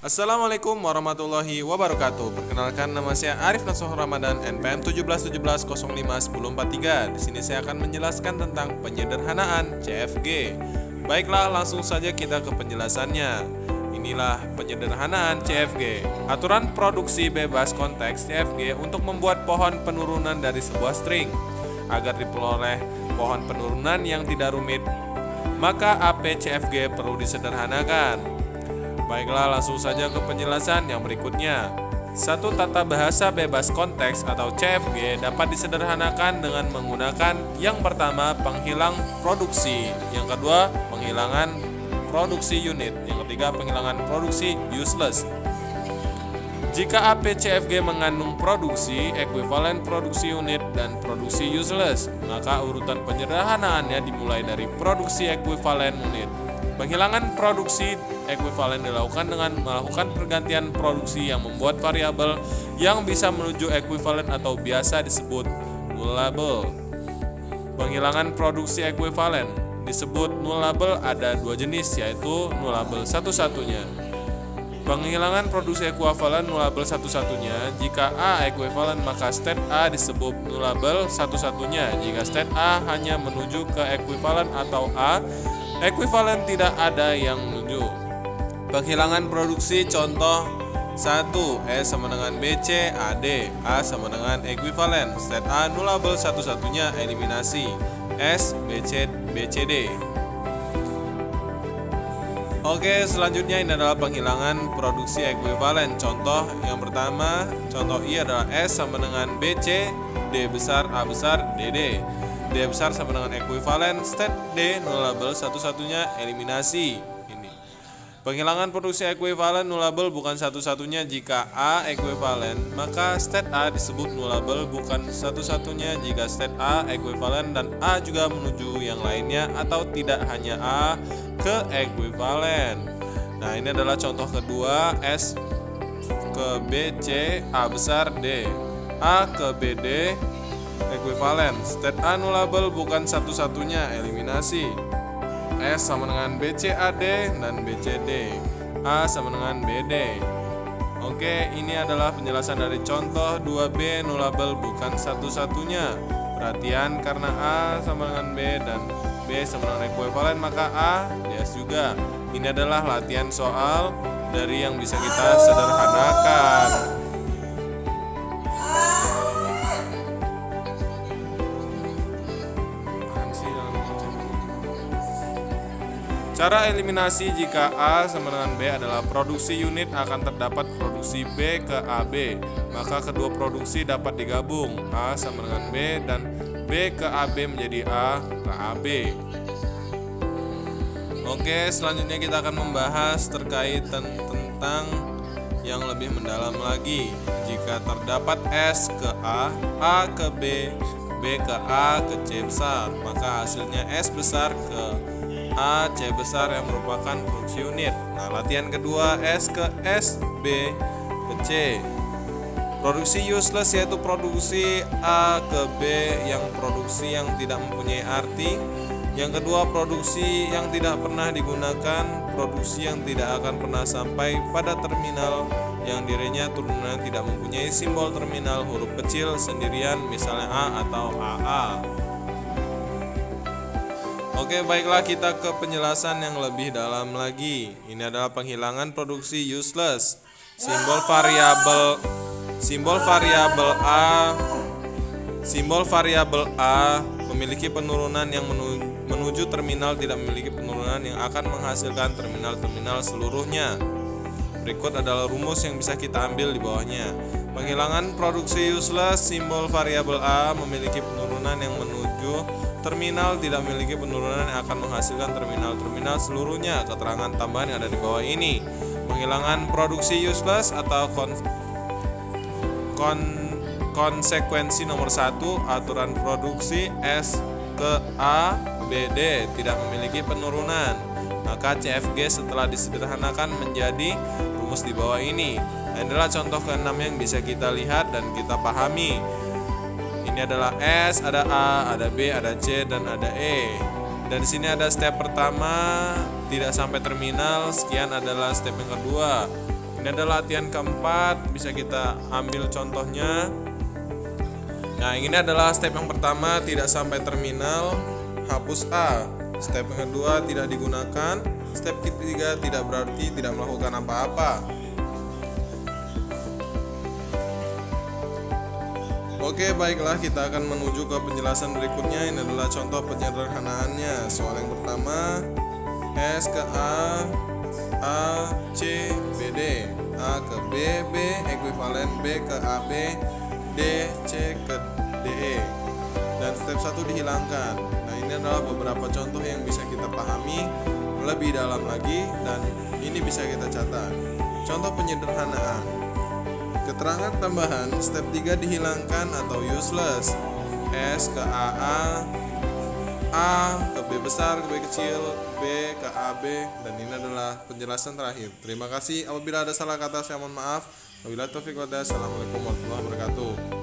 Assalamualaikum warahmatullahi wabarakatuh. Perkenalkan, nama saya Arif Nasuh Ramadan, NPM 1717051043. Di sini saya akan menjelaskan tentang penyederhanaan CFG. Baiklah, langsung saja kita ke penjelasannya. Inilah penyederhanaan CFG. Aturan produksi bebas konteks CFG untuk membuat pohon penurunan dari sebuah string. Agar diperoleh pohon penurunan yang tidak rumit, maka APCFG perlu disederhanakan. Baiklah, langsung saja ke penjelasan yang berikutnya. Satu tata bahasa bebas konteks atau CFG dapat disederhanakan dengan menggunakan yang pertama penghilang produksi, yang kedua penghilangan produksi unit, yang ketiga penghilangan produksi useless. Jika APCFG mengandung produksi, ekuivalen produksi unit, dan produksi useless, maka urutan penyederhanaannya dimulai dari produksi ekuivalen unit. Penghilangan produksi ekuivalen dilakukan dengan melakukan pergantian produksi yang membuat variabel yang bisa menuju ekuivalen atau biasa disebut nullable. Penghilangan produksi ekuivalen disebut nullable ada dua jenis, yaitu nullable satu-satunya. Penghilangan produksi ekuivalen nullable satu-satunya. Jika A ekuivalen, maka state A disebut nullable satu-satunya. Jika state A hanya menuju ke ekuivalen atau A ekuivalen tidak ada yang menuju. Penghilangan produksi contoh 1. S sama dengan BC, AD. A sama dengan ekuivalen. State A nullable satu-satunya, eliminasi S, BC, BCD. Oke, selanjutnya ini adalah penghilangan produksi ekuivalen. Contoh yang pertama, contoh I adalah S sama dengan BC, D besar, A besar, DD. D besar sama dengan ekuivalen, state D nullable satu-satunya, eliminasi. Ini penghilangan produksi ekuivalen nullable bukan satu-satunya. Jika A ekuivalen, maka state A disebut nullable bukan satu-satunya jika state A ekuivalen dan A juga menuju yang lainnya atau tidak hanya A ke ekuivalen. Nah, ini adalah contoh kedua, S ke BC, A besar, D. A ke BD ekuivalen. State A nullable bukan satu-satunya, eliminasi. S sama dengan BCAD dan BCD. A sama dengan BD. Oke, ini adalah penjelasan dari contoh 2B nullable bukan satu-satunya. Perhatian, karena A sama dengan B dan B sama dengan ekuivalen, maka A DS juga. Ini adalah latihan soal dari yang bisa kita sederhanakan. Cara eliminasi jika A sama dengan B adalah produksi unit akan terdapat produksi B ke AB, maka kedua produksi dapat digabung, A sama dengan B dan B ke AB menjadi A ke AB. Oke, selanjutnya kita akan membahas terkait tentang yang lebih mendalam lagi. Jika terdapat S ke A ke B, B ke A ke C besar, maka hasilnya S besar ke A, C besar yang merupakan produksi unit. Nah, latihan kedua, S ke S, B ke C. Produksi useless yaitu produksi A ke B yang produksi yang tidak mempunyai arti. Yang kedua, produksi yang tidak pernah digunakan, produksi yang tidak akan pernah sampai pada terminal yang dirinya turunan tidak mempunyai simbol terminal huruf kecil sendirian, misalnya A atau AA. Oke, baiklah, kita ke penjelasan yang lebih dalam lagi. Ini adalah penghilangan produksi useless. Simbol variabel A memiliki penurunan yang menuju terminal tidak memiliki penurunan yang akan menghasilkan terminal-terminal seluruhnya. Berikut adalah rumus yang bisa kita ambil di bawahnya. Penghilangan produksi useless, simbol variabel A memiliki penurunan yang menuju terminal tidak memiliki penurunan yang akan menghasilkan terminal-terminal seluruhnya. Keterangan tambahan yang ada di bawah ini. Penghilangan produksi useless atau konsekuensi nomor 1, aturan produksi S ke A, BD tidak memiliki penurunan. Maka CFG setelah disederhanakan menjadi rumus di bawah ini. Ini adalah contoh ke-6 yang bisa kita lihat dan kita pahami. Ini adalah S, ada A, ada B, ada C, dan ada E. Dan di sini ada step pertama tidak sampai terminal, sekian adalah step yang kedua. Ini adalah latihan keempat, bisa kita ambil contohnya. Nah, ini adalah step yang pertama, tidak sampai terminal, hapus A. Step yang kedua, tidak digunakan. Step ketiga, tidak berarti tidak melakukan apa-apa. Oke, baiklah, kita akan menuju ke penjelasan berikutnya. Ini adalah contoh penyederhanaannya. Soal yang pertama, S ke A, A, C, B, D. A ke B, B, ekuivalen B ke AB, D, C ke DE. Dan step 1 dihilangkan. Nah, ini adalah beberapa contoh yang bisa kita pahami lebih dalam lagi, dan ini bisa kita catat. Contoh penyederhanaan. Keterangan tambahan step 3 dihilangkan atau useless. S ke AA, A ke B besar ke B kecil, B ke AB, dan ini adalah penjelasan terakhir. Terima kasih. Apabila ada salah kata saya mohon maaf. Wabillahi taufiq wal hidayah. Assalamualaikum warahmatullahi wabarakatuh.